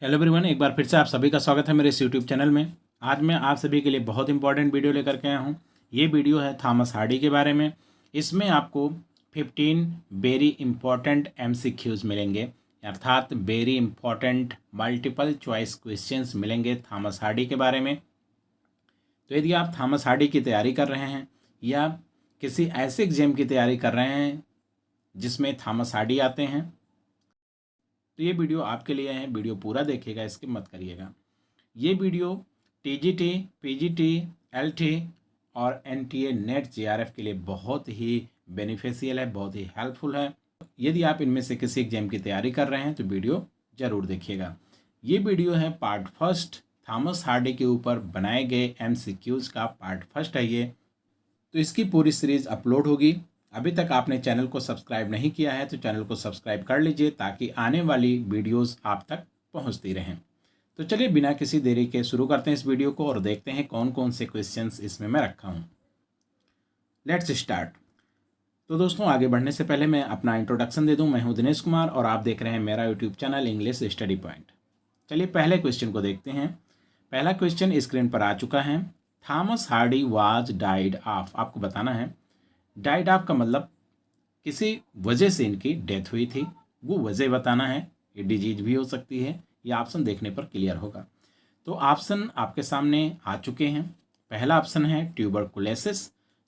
Hello everyone, एक बार फिर से आप सभी का स्वागत है मेरे इस यूट्यूब चैनल में। आज मैं आप सभी के लिए बहुत इंपॉर्टेंट वीडियो लेकर के आया हूँ। ये वीडियो है थॉमस हार्डी के बारे में। इसमें आपको 15 वेरी इंपॉर्टेंट MCQs मिलेंगे, अर्थात very important multiple choice questions मिलेंगे थॉमस हार्डी के बारे में। तो यदि आप थॉमस हार्डी की तैयारी कर रहे हैं या किसी ऐसे एग्जाम की तैयारी कर रहे हैं जिसमें थॉमस हार्डी आते हैं, तो ये वीडियो आपके लिए है। वीडियो पूरा देखिएगा, स्किप मत करिएगा। ये वीडियो TGT, PGT, LT और NTA नेट JRF के लिए बहुत ही बेनिफिशियल है, बहुत ही हेल्पफुल है। यदि आप इनमें से किसी एग्जाम की तैयारी कर रहे हैं तो वीडियो ज़रूर देखिएगा। ये वीडियो है पार्ट फर्स्ट, थॉमस हार्डी के ऊपर बनाए गए MCQs का पार्ट फर्स्ट है ये। तो इसकी पूरी सीरीज़ अपलोड होगी। अभी तक आपने चैनल को सब्सक्राइब नहीं किया है तो चैनल को सब्सक्राइब कर लीजिए ताकि आने वाली वीडियोस आप तक पहुंचती रहें। तो चलिए बिना किसी देरी के शुरू करते हैं इस वीडियो को और देखते हैं कौन कौन से क्वेश्चंस इसमें मैं रखा हूं। Let's start. तो दोस्तों, आगे बढ़ने से पहले मैं अपना इंट्रोडक्शन दे दूं। मैं हूं दिनेश कुमार और आप देख रहे हैं मेरा YouTube channel English study point. चलिए पहले क्वेश्चन को देखते हैं। पहला क्वेश्चन स्क्रीन पर आ चुका है। Thomas Hardy was died of, आपको बताना है डाइड ऑफ का मतलब किसी वजह से इनकी डेथ हुई थी, वो वजह बताना है। ये डिजीज भी हो सकती है, ये ऑप्शन देखने पर क्लियर होगा। तो ऑप्शन आपके सामने आ चुके हैं। पहला ऑप्शन है ट्यूबरकुलोसिस,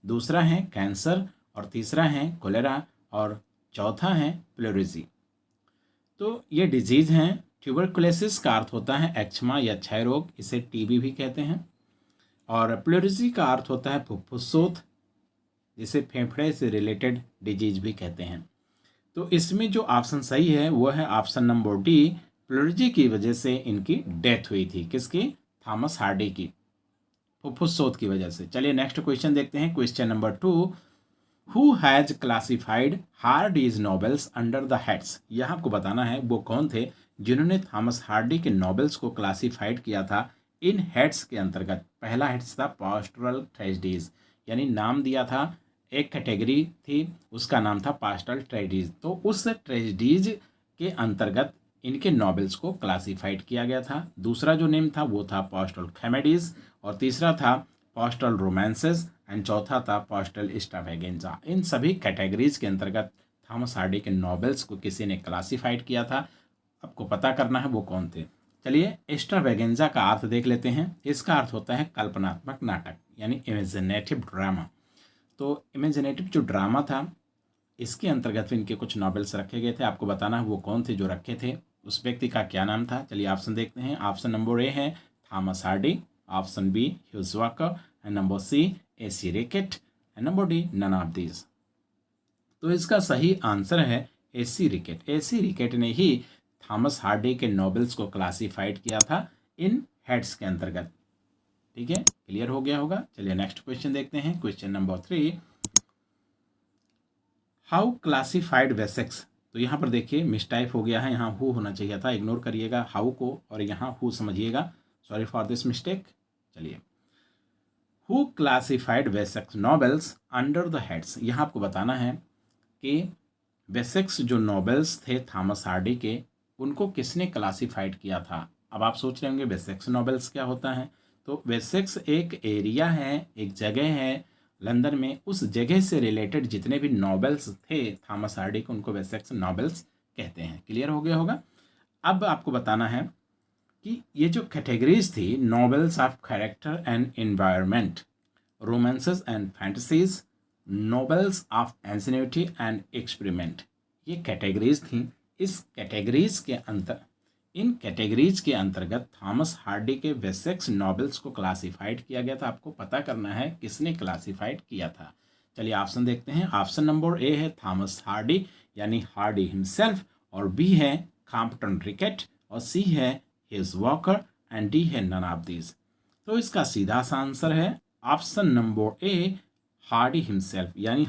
दूसरा है कैंसर और तीसरा है कोलेरा और चौथा है प्लेरिजी। तो ये डिजीज हैं। ट्यूबरकुलोसिस का अर्थ होता है एक्जिमा या क्षय रोग, इसे TB भी कहते हैं। और प्लेरिजी का अर्थ होता है फुफ्फुसोथ, जिसे फेफड़े से रिलेटेड डिजीज भी कहते हैं। तो इसमें जो ऑप्शन सही है वो है ऑप्शन नंबर डी, प्लेरिजी की वजह से इनकी डेथ हुई थी। किसकी? थॉमस हार्डी की, फुफ्फुस की वजह से। चलिए नेक्स्ट क्वेश्चन देखते हैं। Question number 2, who has classified Hardy's novels under the heads. यह आपको बताना है वो कौन थे जिन्होंने थॉमस हार्डी के नॉवेल्स को क्लासिफाइड किया था इन हेड्स के अंतर्गत। पहला हेड्स था पास्टोरल ट्रेजेडीज, यानी नाम दिया था, एक कैटेगरी थी उसका नाम था पास्टोरल ट्रेजेडीज। तो उस ट्रेजेडीज के अंतर्गत इनके नॉवेल्स को क्लासिफाइड किया गया था। दूसरा जो नेम था वो था पास्टोरल कॉमेडीज और तीसरा था पास्टोरल रोमांसेस एंड चौथा था पास्टोरल एक्स्ट्रावेगेंजा। इन सभी कैटेगरीज के अंतर्गत थॉमस हार्डी के नॉवेल्स को किसी ने क्लासिफाइड किया था। आपको पता करना है वो कौन थे। चलिए एक्स्ट्रावेगेंजा का अर्थ देख लेते हैं। इसका अर्थ होता है कल्पनात्मक नाटक, यानी इमेजिनेटिव ड्रामा। तो इमेजिनेटिव जो ड्रामा था इसके अंतर्गत इनके कुछ नॉवेल्स रखे गए थे। आपको बताना है वो कौन थे जो रखे थे, उस व्यक्ति का क्या नाम था। चलिए ऑप्शन देखते हैं। ऑप्शन नंबर ए है Thomas Hardy, option B Hughes Walker and number C AC Rickett and number D none of these. तो इसका सही आंसर है AC रिकेट। AC रिकेट ने ही थॉमस हार्डी के नॉवेल्स को क्लासिफाइड किया था इन हेड्स के अंतर्गत। ठीक है, क्लियर हो गया होगा। चलिए नेक्स्ट क्वेश्चन देखते हैं। Question number 3, how classified Wessex. तो यहाँ पर देखिए मिसटाइप हो गया है, यहाँ हु होना चाहिए था, इग्नोर करिएगा हाउ को और यहाँ हु समझिएगा। Sorry for this mistake. चलिए, who classified Wessex novels under the heads. यहाँ आपको बताना है कि वेसेक्स जो नॉवेल्स थे थॉमस हार्डी के, उनको किसने क्लासिफाइड किया था। अब आप सोच रहे होंगे वेसेक्स नॉवेल्स क्या होता है। तो वेसेक्स एक एरिया है, एक जगह है लंदन में। उस जगह से रिलेटेड जितने भी नॉवेल्स थे थॉमस हार्डी के, उनको वेसेक्स नॉवेल्स कहते हैं। क्लियर हो गया होगा। अब आपको बताना है कि ये जो कैटेगरीज थी, novels of character and environment, romances and fantasies, novels of ingenuity and experiment, ये कैटेगरीज थी। इन कैटेगरीज के अंतर्गत थॉमस हार्डी के वेसेक्स नॉवेल्स को क्लासिफाइड किया गया था। आपको पता करना है किसने क्लासिफाइड किया था। चलिए ऑप्शन देखते हैं। ऑप्शन नंबर ए है थॉमस हार्डी, यानी हार्डी हिमसेल्फ, और बी है कॉम्पटन रिकेट, और सी है ह्यूज वॉकर एंड डी है नन ऑफ दीज। तो इसका सीधा सा आंसर है ऑप्शन नंबर ए, हार्डी हिमसेल्फ, यानी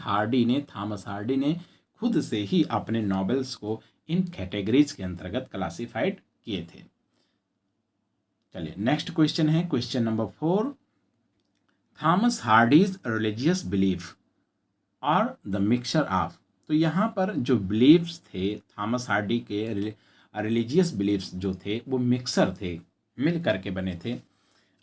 थॉमस हार्डी ने खुद से ही अपने नॉवेल्स को इन कैटेगरीज के अंतर्गत क्लासिफाइड किए थे। चलिए नेक्स्ट क्वेश्चन है। Question number 4, Thomas Hardy's religious belief और द मिक्सचर ऑफ। तो यहाँ पर जो बिलीव्स थे थॉमस हार्डी के रिलीजियस बिलीफ्स जो थे वो मिक्सर थे, मिल करके बने थे।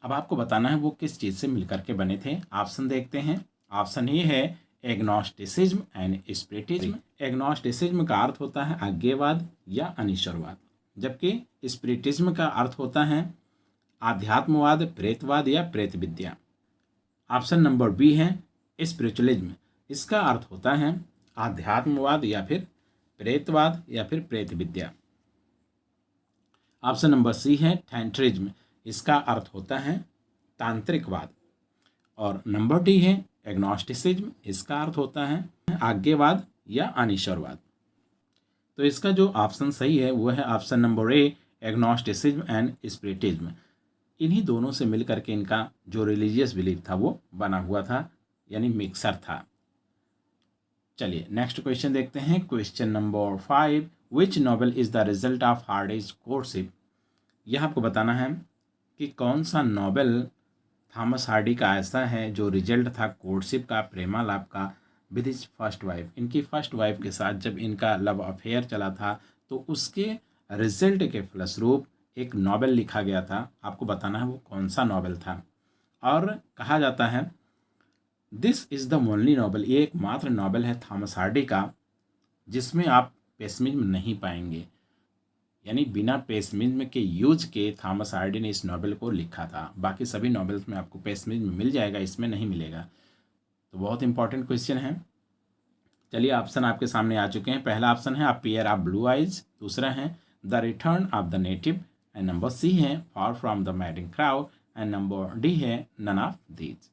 अब आपको बताना है वो किस चीज़ से मिल करके बने थे। ऑप्शन देखते हैं। ऑप्शन ए है एग्नोस्टिसिज्म एंड स्पिरिटिज्म। एग्नोस्टिसिज्म का अर्थ होता है आज्ञेयवाद या अनिश्वरवाद, जबकि स्पिरिटिज्म का अर्थ होता है आध्यात्मवाद, प्रेतवाद या प्रेत विद्या। ऑप्शन नंबर बी है स्पिरिचुअलिज्म। इसका अर्थ होता है आध्यात्मवाद या फिर प्रेतवाद या फिर प्रेत विद्या। ऑप्शन नंबर सी है थैंट्रिज्म। इसका अर्थ होता है तांत्रिकवाद। और नंबर डी है एग्नोस्टिसिज्म। इसका अर्थ होता है आज्ञेयवाद या अनिश्वरवाद। तो इसका जो ऑप्शन सही है वो है option number A agnosticism and spiritism. इन्हीं दोनों से मिलकर के इनका जो रिलीजियस बिलीफ था वो बना हुआ था, यानी मिक्सर था। चलिए नेक्स्ट क्वेश्चन देखते हैं। Question number 5, which novel is the result of Hardy's courtship. यह आपको बताना है कि कौन सा नॉवेल थॉमस हार्डी का ऐसा है जो रिजल्ट था कोर्टशिप का, प्रेमालाप का, विद हिज फर्स्ट वाइफ। इनकी फर्स्ट वाइफ के साथ जब इनका लव अफेयर चला था तो उसके रिजल्ट के फलस्वरूप एक नॉवेल लिखा गया था। आपको बताना है वो कौन सा नॉवेल था। और कहा जाता है this is the only novel, ये एकमात्र नॉवेल है थॉमस हार्डी का जिसमें आप पेसिमिज्म नहीं पाएंगे, यानी बिना पेसिमिज्म के यूज के थॉमस हार्डी ने इस नॉवेल को लिखा था। बाकी सभी नॉवेल्स में आपको पेसिमिज्म मिल जाएगा, इसमें नहीं मिलेगा। तो बहुत इंपॉर्टेंट क्वेश्चन है। चलिए ऑप्शन आपके सामने आ चुके हैं। पहला ऑप्शन है a pair of blue eyes, दूसरा है the return of the native, and number C है far from the madding crowd, and number D है नन ऑफ दीज।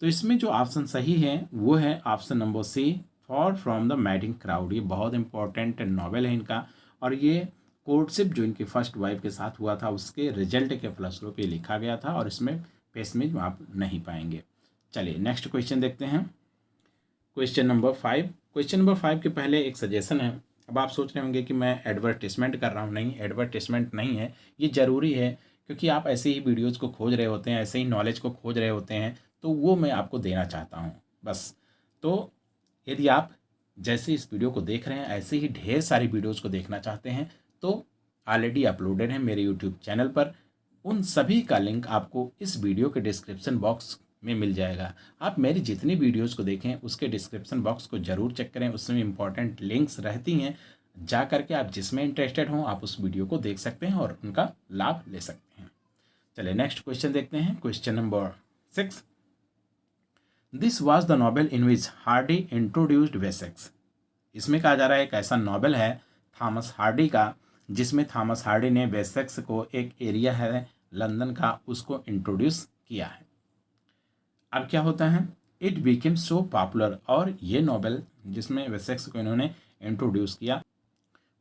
तो इसमें जो ऑप्शन सही है वो है option number C far from the madding crowd. ये बहुत इंपॉर्टेंट नॉवेल है इनका, और ये कोर्टशिप जो इनकी फर्स्ट वाइफ के साथ हुआ था उसके रिजल्ट के फलस्वरूप ये लिखा गया था, और इसमें पेसिमिज्म आप नहीं पाएंगे। चलिए नेक्स्ट क्वेश्चन देखते हैं। Question number 5। क्वेश्चन नंबर 5 के पहले एक सजेशन है। अब आप सोच रहे होंगे कि मैं एडवर्टिजमेंट कर रहा हूँ। नहीं, एडवर्टिजमेंट नहीं है, ये ज़रूरी है क्योंकि आप ऐसे ही वीडियोज़ को खोज रहे होते हैं, ऐसे ही नॉलेज को खोज रहे होते हैं, तो वो मैं आपको देना चाहता हूँ बस। तो यदि आप जैसे इस वीडियो को देख रहे हैं ऐसे ही ढेर सारी वीडियोज़ को देखना चाहते हैं तो ऑलरेडी अपलोडेड है मेरे यूट्यूब चैनल पर। उन सभी का लिंक आपको इस वीडियो के डिस्क्रिप्शन बॉक्स में मिल जाएगा। आप मेरी जितनी वीडियोज़ को देखें उसके डिस्क्रिप्शन बॉक्स को ज़रूर चेक करें, उसमें इंपॉर्टेंट लिंक्स रहती हैं। जा करके आप जिसमें इंटरेस्टेड हों आप उस वीडियो को देख सकते हैं और उनका लाभ ले सकते हैं। चलिए नेक्स्ट क्वेश्चन देखते हैं। Question number 6, this was the novel in which Hardy introduced Wessex. इसमें कहा जा रहा है एक ऐसा नॉवेल है थॉमस हार्डी का जिसमें थॉमस हार्डी ने वेसेक्स को, एक एरिया है लंदन का, उसको इंट्रोड्यूस किया है। अब क्या होता है, इट बिकेम सो पॉपुलर, और ये नॉवेल जिसमें वेसेक्स को इन्होंने इंट्रोड्यूस किया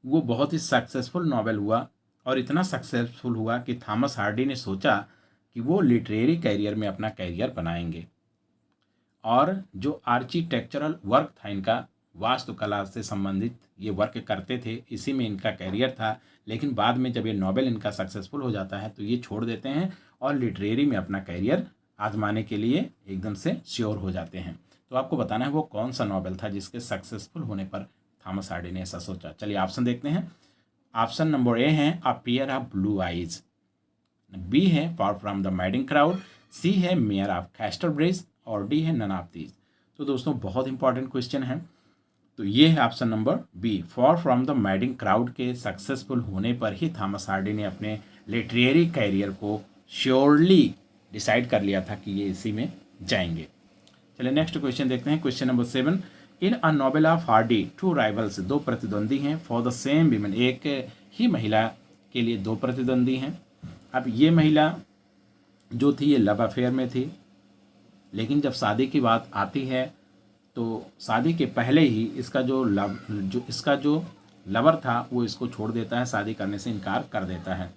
वो बहुत ही सक्सेसफुल नॉवेल हुआ, और इतना सक्सेसफुल हुआ कि थॉमस हार्डी ने सोचा कि वो लिटरेरी कैरियर में अपना कैरियर बनाएंगे। और जो आर्किटेक्चरल वर्क था इनका, वास्तुकला से संबंधित ये वर्क करते थे, इसी में इनका कैरियर था। लेकिन बाद में जब ये नॉवेल इनका सक्सेसफुल हो जाता है तो ये छोड़ देते हैं और लिटरेरी में अपना कैरियर आजमाने के लिए एकदम से श्योर हो जाते हैं। तो आपको बताना है वो कौन सा नॉवेल था जिसके सक्सेसफुल होने पर थॉमस हार्डी ने ऐसा सोचा। चलिए ऑप्शन देखते हैं। ऑप्शन नंबर ए है a pair of blue eyes, B है far from the madding crowd, C है मेयर ऑफ कैस्टरब्रिज, और डी है नन ऑफ दीज। तो दोस्तों बहुत इंपॉर्टेंट क्वेश्चन है। तो ये है option number B, far from the madding crowd के सक्सेसफुल होने पर ही थॉमस हार्डी ने अपने लिटरेरी कैरियर को श्योरली डिसाइड कर लिया था कि ये इसी में जाएंगे। चलिए नेक्स्ट क्वेश्चन देखते हैं। Question number 7, in a novel of Hardy two rivals, दो प्रतिद्वंदी हैं, फॉर द सेम विमेन, एक ही महिला के लिए दो प्रतिद्वंदी हैं। अब ये महिला जो थी ये लव अफेयर में थी, लेकिन जब शादी की बात आती है तो शादी के पहले ही इसका जो लवर था वो इसको छोड़ देता है, शादी करने से इनकार कर देता है।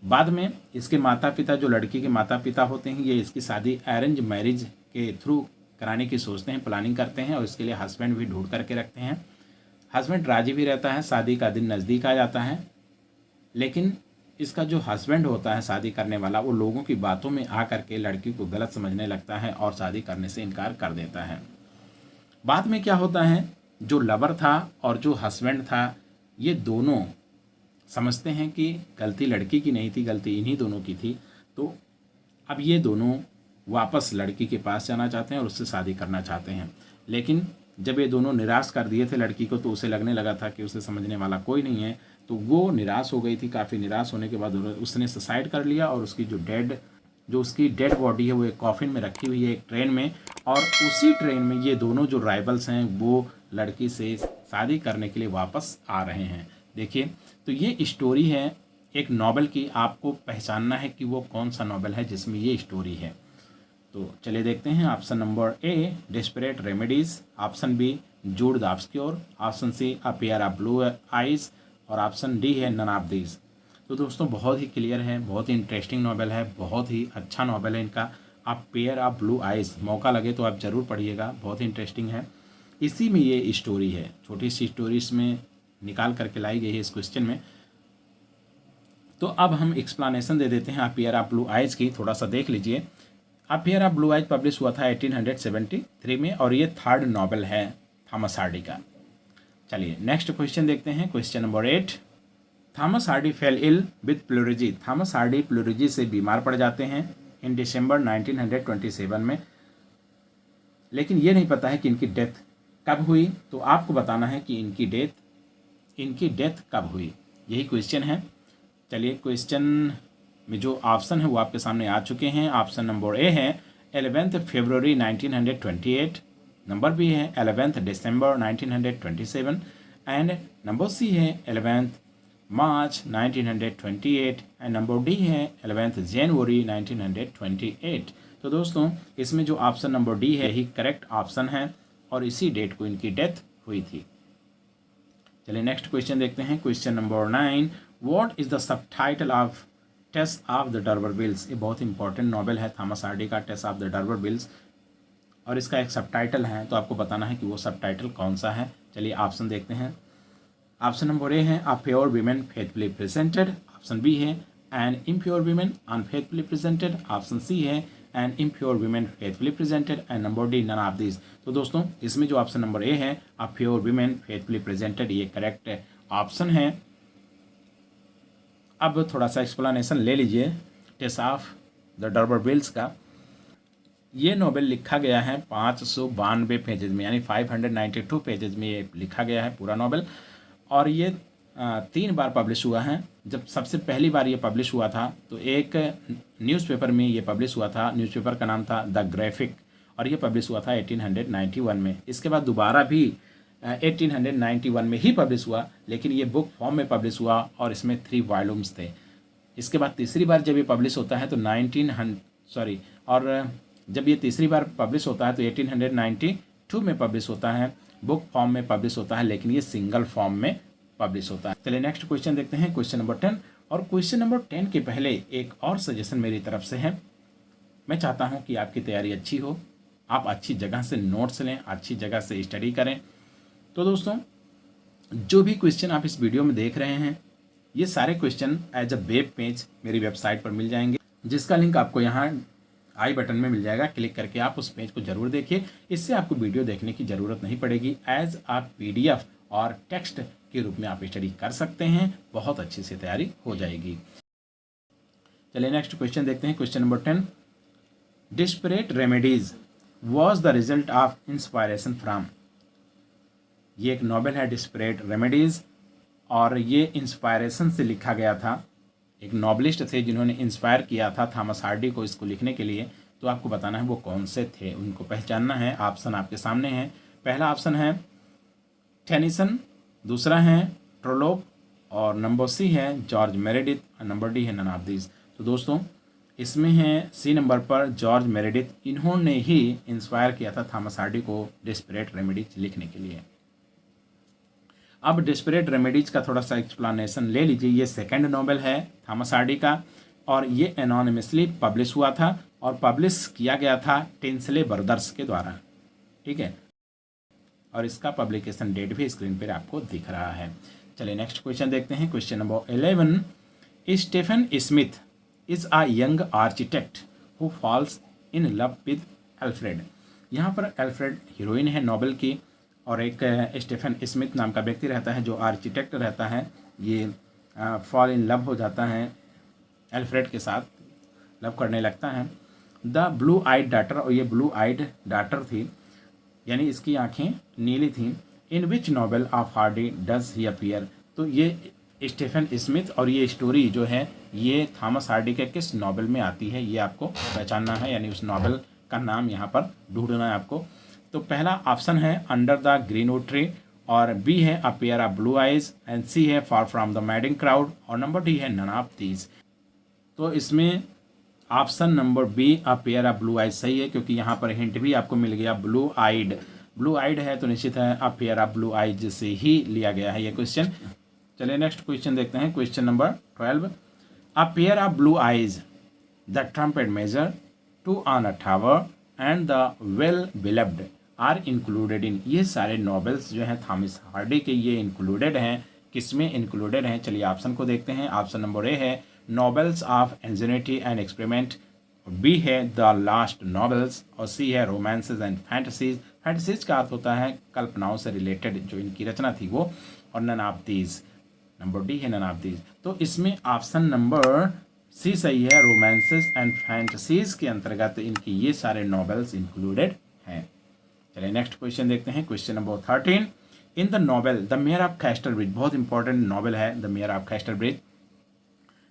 बाद में इसके माता पिता, जो लड़की के माता पिता होते हैं, ये इसकी शादी अरेंज मैरिज के थ्रू कराने की सोचते हैं, प्लानिंग करते हैं, और इसके लिए हस्बैंड भी ढूंढ करके रखते हैं। हस्बैंड राजी भी रहता है, शादी का दिन नज़दीक आ जाता है, लेकिन इसका जो हस्बैंड होता है शादी करने वाला, वो लोगों की बातों में आ करके लड़की को गलत समझने लगता है और शादी करने से इनकार कर देता है। बाद में क्या होता है, जो लवर था और जो हस्बैंड था, ये दोनों समझते हैं कि गलती लड़की की नहीं थी, गलती इन्हीं दोनों की थी। तो अब ये दोनों वापस लड़की के पास जाना चाहते हैं और उससे शादी करना चाहते हैं। लेकिन जब ये दोनों निराश कर दिए थे लड़की को, तो उसे लगने लगा था कि उसे समझने वाला कोई नहीं है, तो वो निराश हो गई थी। काफ़ी निराश होने के बाद उसने सुसाइड कर लिया और उसकी जो उसकी डेड बॉडी है वो एक कॉफिन में रखी हुई है एक ट्रेन में। और उसी ट्रेन में ये दोनों जो राइवल्स हैं वो लड़की से शादी करने के लिए वापस आ रहे हैं। देखिए, तो ये स्टोरी है एक नॉवेल की। आपको पहचानना है कि वो कौन सा नॉवेल है जिसमें ये स्टोरी है। तो चलिए देखते हैं। Option number A, desperate remedies. Option B, Jude the Obscure. Option C, a pair of blue eyes. और ऑप्शन डी है, नन ऑफ दीज। तो दोस्तों बहुत ही क्लियर है, बहुत ही इंटरेस्टिंग नॉवेल है, बहुत ही अच्छा नॉवेल है इनका, अ पेयर ऑफ ब्लू आइज। मौका लगे तो आप ज़रूर पढ़िएगा, बहुत ही इंटरेस्टिंग है। इसी में ये स्टोरी है, छोटी सी स्टोरी इसमें निकाल करके लाई गई है इस क्वेश्चन में। तो अब हम एक्सप्लेनेशन दे देते हैं a pair of blue eyes की, थोड़ा सा देख लीजिए। A pair of blue eyes publish हुआ था 1873 में और ये थर्ड नॉवेल है थॉमस हार्डी का। चलिए नेक्स्ट क्वेश्चन देखते हैं। Question number 8, Thomas Hardy fell ill with pleurisy. Thomas Hardy pleurisy से बीमार पड़ जाते हैं इन दिसंबर 1927 में। लेकिन ये नहीं पता है कि इनकी डेथ कब हुई। तो आपको बताना है कि इनकी डेथ कब हुई, यही क्वेश्चन है। चलिए क्वेश्चन में जो ऑप्शन है वो आपके सामने आ चुके हैं। ऑप्शन नंबर ए है 11 फरवरी 1928, नंबर बी है 11 दिसंबर 1927 एंड नंबर सी है 11 मार्च 1928 एंड नंबर डी है 11 जनवरी 1928। तो दोस्तों इसमें जो ऑप्शन नंबर डी है यही करेक्ट ऑप्शन है और इसी डेट को इनकी डेथ हुई थी। चलिए नेक्स्ट क्वेश्चन देखते हैं। Question number 9, what is the subtitle of Tess of the d'Urbervilles. ये बहुत इंपॉर्टेंट नॉवेल है थॉमस हार्डी का, टेस्ट ऑफ द डर्बरविल्स, और इसका एक सब टाइटल है। तो आपको बताना है कि वो सब टाइटल कौन सा है। चलिए ऑप्शन देखते हैं। ऑप्शन नंबर ए है a pure women faithfully presented. Option B है an impure women unfaithfully presented. Option C है an impure women faithfully presented and number D none of this. तो दोस्तों इसमें जो ऑप्शन नंबर ए है a pure women faithfully presented, ये correct option है। अब थोड़ा सा एक्सप्लेनेशन ले लीजिए टेस्ट ऑफ द डर्बरविल्स का। ये नॉवेल लिखा गया है 592 पेजेज में, यानी 592 पेजेज में ये लिखा गया है पूरा नॉवेल। और ये 3 बार पब्लिश हुआ है। जब सबसे पहली बार ये पब्लिश हुआ था तो एक न्यूज़पेपर में ये पब्लिश हुआ था, न्यूज़पेपर का नाम था द ग्राफिक, और ये पब्लिश हुआ था 1891 में। इसके बाद दोबारा भी 1891 में ही पब्लिश हुआ, लेकिन ये बुक फॉर्म में पब्लिश हुआ और इसमें 3 वॉल्यूम्स थे। इसके बाद तीसरी बार जब ये पब्लिश होता है तो जब ये तीसरी बार पब्लिश होता है तो 1892 में पब्लिश होता है, बुक फॉर्म में पब्लिश होता है, लेकिन ये सिंगल फॉर्म में पब्लिश होता है। चलिए नेक्स्ट क्वेश्चन देखते हैं, क्वेश्चन नंबर 10। और क्वेश्चन नंबर 10 के पहले एक और सजेशन मेरी तरफ से है। मैं चाहता हूं कि आपकी तैयारी अच्छी हो, आप अच्छी जगह से नोट्स लें, अच्छी जगह से स्टडी करें। तो दोस्तों जो भी क्वेश्चन आप इस वीडियो में देख रहे हैं, ये सारे question as a web page मेरी वेबसाइट पर मिल जाएंगे, जिसका लिंक आपको यहाँ आई बटन में मिल जाएगा। क्लिक करके आप उस पेज को जरूर देखिए। इससे आपको वीडियो देखने की ज़रूरत नहीं पड़ेगी, एज आ PDF और टेक्स्ट के रूप में आप स्टडी कर सकते हैं। बहुत अच्छी से तैयारी हो जाएगी। चलिए नेक्स्ट क्वेश्चन देखते हैं। Question number 10, desperate remedies was the result of inspiration from. ये एक नॉवेल है डिस्परेट रेमेडीज, और ये इंस्पायरेशन से लिखा गया था। एक नॉवलिस्ट थे जिन्होंने इंस्पायर किया था थॉमस हार्डी को इसको लिखने के लिए। तो आपको बताना है वो कौन से थे, उनको पहचानना है। ऑप्शन आपके सामने है। पहला ऑप्शन है टेनिसन, दूसरा है ट्रोलोप, और नंबर सी है जॉर्ज मेरेडिथ, और नंबर डी है नन ऑफ दिस। तो दोस्तों इसमें है सी नंबर पर जॉर्ज मेरेडिथ। इन्होंने ही इंस्पायर किया था थॉमस हार्डी को डिस्परेट रेमेडीज लिखने के लिए। अब डिस्परेट रेमेडीज का थोड़ा सा एक्सप्लेनेशन ले लीजिए। ये सेकंड नॉवेल है थॉमस हार्डी का, और ये एनोनिमसली पब्लिश हुआ था और पब्लिश किया गया था टिंसले ब्रदर्स के द्वारा, ठीक है। और इसका पब्लिकेशन डेट भी स्क्रीन पर आपको दिख रहा है। चलिए नेक्स्ट क्वेश्चन देखते हैं। Question number 11, Stephen Smith is a young architect who falls in love with Elfride. यहाँ पर एल्फ्रेड हीरोइन है नॉवेल की, और एक स्टीफन स्मिथ नाम का व्यक्ति रहता है जो आर्किटेक्ट रहता है। ये फॉल इन लव हो जाता है, एल्फ्रेड के साथ लव करने लगता है। द ब्लू आइड डाटर, और ये ब्लू आइड डाटर थी, यानी इसकी आंखें नीली थीं। In which novel of Hardy does he appear, तो ये स्टीफन स्मिथ और ये स्टोरी जो है ये थॉमस हार्डी के किस नॉवेल में आती है, ये आपको पहचानना है, यानी उस नॉवेल का नाम यहाँ पर ढूंढना है आपको। तो पहला ऑप्शन है under the greenwood tree, और बी है a pair of blue eyes, and C है far from the madding crowd, और नंबर डी है नन ऑफ दीज। तो इसमें option number B a pair of blue eyes सही है, क्योंकि यहाँ पर हिंट भी आपको मिल गया, ब्लू आइड है तो निश्चित है a pair of blue eyes से ही लिया गया है ये क्वेश्चन। चलिए नेक्स्ट क्वेश्चन देखते हैं, question number 12। A pair of blue eyes, the trumpet major, two on a tower, and the well beloved are included in, ये सारे नॉवेल्स जो हैं थॉमस हार्डी के, ये इंक्लूडेड हैं, किसमें इंक्लूडेड हैं? चलिए ऑप्शन को देखते हैं। ऑप्शन नंबर ए है novels of anxiety and experiment, B है द लास्ट नॉवेल्स, और सी है रोमांसेस एंड फैंटेसीज। फैंटेसीज का अर्थ होता है कल्पनाओं से रिलेटेड जो इनकी रचना थी वो, और none of these, number D है नन ऑफ दीज। तो इसमें ऑप्शन नंबर सी सही है, रोमांसेस एंड फैंटेसीज के अंतर्गत इनकी ये सारे नॉवेल्स इंक्लूडेड हैं। चलिए नेक्स्ट क्वेश्चन देखते हैं, question number 13। In the novel the Mayor of Casterbridge, बहुत इंपॉर्टेंट नॉवेल है the Mayor of Casterbridge,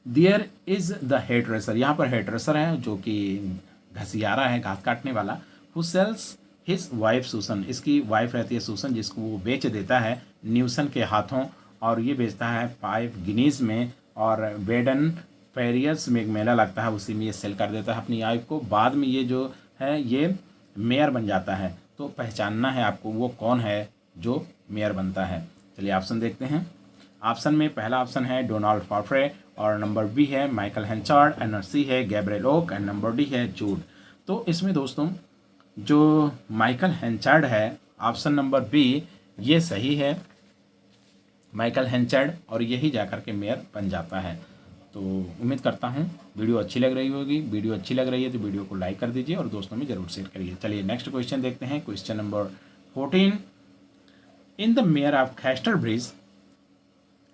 there is the head racer, यहाँ पर हेड रेसर है जो कि घसियारा है, घास काटने वाला, who sales his wife Susan, इसकी वाइफ रहती है सूसन, जिसको वो बेच देता है न्यूसन के हाथों, और ये बेचता है 5 गिनीज में, और वेडन पेरियस में एक मेला लगता है उसी में ये सेल कर देता है अपनी वाइफ को। बाद में ये जो है ये मेयर बन जाता है, तो पहचानना है आपको वो कौन है जो मेयर बनता है। चलिए ऑप्शन देखते हैं। ऑप्शन में पहला ऑप्शन है डोनाल्ड फार्फ्रे, और नंबर बी है Michael Henchard, and number C है Gabriel Oak, and number D है जूड। तो इसमें दोस्तों जो माइकल हेंचार्ड है, ऑप्शन नंबर बी ये सही है, माइकल हेंचार्ड, और यही जाकर के मेयर बन जाता है। तो उम्मीद करता हूँ वीडियो अच्छी लग रही होगी। वीडियो अच्छी लग रही है तो वीडियो को लाइक कर दीजिए और दोस्तों में ज़रूर शेयर करिए। चलिए नेक्स्ट क्वेश्चन देखते हैं, question number 14। In the Mayor of Casterbridge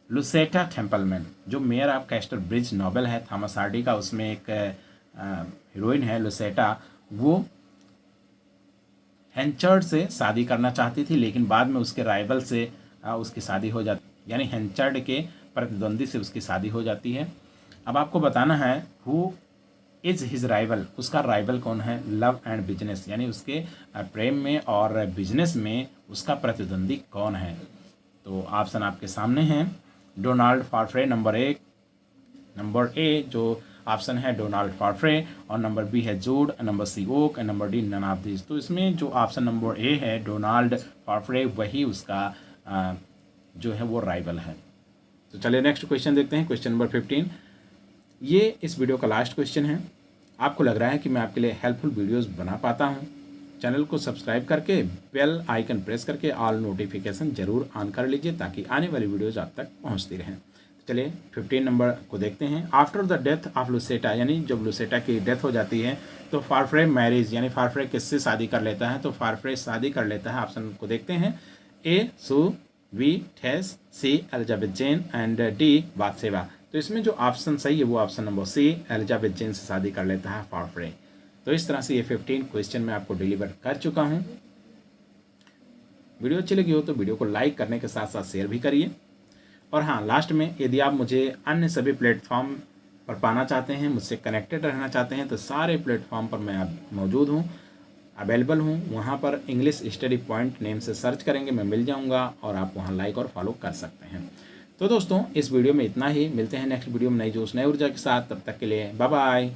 Lucetta Templeman, जो मेयर ऑफ कैस्टरब्रिज नॉवेल है थॉमस हार्डी का, उसमें एक हीरोइन है लुसेटा, वो हेंचार्ड से शादी करना चाहती थी, लेकिन बाद में उसके राइवल से उसकी शादी हो जाती, यानी हेंचार्ड के प्रतिद्वंदी से उसकी शादी हो जाती है। अब आपको बताना है हु इज हिज राइवल, उसका राइवल कौन है, लव एंड बिजनेस, यानी उसके प्रेम में और बिजनेस में उसका प्रतिद्वंदी कौन है। तो ऑप्शन आपके सामने हैं, डोनाल्ड फार्फ्रे नंबर ए जो ऑप्शन है डोनाल्ड फार्फ्रे, और नंबर बी है Jude, number C Oak, and number D none of this. तो इसमें जो ऑप्शन नंबर ए है डोनाल्ड फार्फ्रे, वही उसका जो है वो राइवल है। तो चलिए नेक्स्ट क्वेश्चन देखते हैं, क्वेश्चन नंबर 15। ये इस वीडियो का लास्ट क्वेश्चन है। आपको लग रहा है कि मैं आपके लिए हेल्पफुल वीडियोस बना पाता हूँ? चैनल को सब्सक्राइब करके बेल आइकन प्रेस करके ऑल नोटिफिकेशन जरूर ऑन कर लीजिए, ताकि आने वाली वीडियोस आप तक पहुँचती रहें। चलिए 15 नंबर को देखते हैं। आफ्टर द डेथ ऑफ लुसेटा, यानी जब लुसेटा की डेथ हो जाती है तो फार्फ्रे मैरिज, यानी फार्फ्रे किससे शादी कर लेता है, तो फार्फ्रे शादी कर लेता है। ऑप्शन को देखते हैं, A Sue, B Tess, C Elizabeth Jane, and D Bathsheba. तो इसमें जो ऑप्शन सही है वो option number C, Elizabeth Jane से शादी कर लेता है फार्फ्रे। तो इस तरह से ये 15 क्वेश्चन मैं आपको डिलीवर कर चुका हूँ। वीडियो अच्छी लगी हो तो वीडियो को लाइक करने के साथ साथ शेयर भी करिए। और हाँ, लास्ट में यदि आप मुझे अन्य सभी प्लेटफॉर्म पर पाना चाहते हैं, मुझसे कनेक्टेड रहना चाहते हैं, तो सारे प्लेटफॉर्म पर मैं अब मौजूद हूँ, अवेलेबल हूँ। वहाँ पर इंग्लिश स्टडी पॉइंट नेम से सर्च करेंगे, मैं मिल जाऊँगा, और आप वहाँ लाइक और फॉलो कर सकते हैं। तो दोस्तों इस वीडियो में इतना ही, मिलते हैं नेक्स्ट वीडियो में नई जोश नई ऊर्जा के साथ। तब तक के लिए बाय बाय।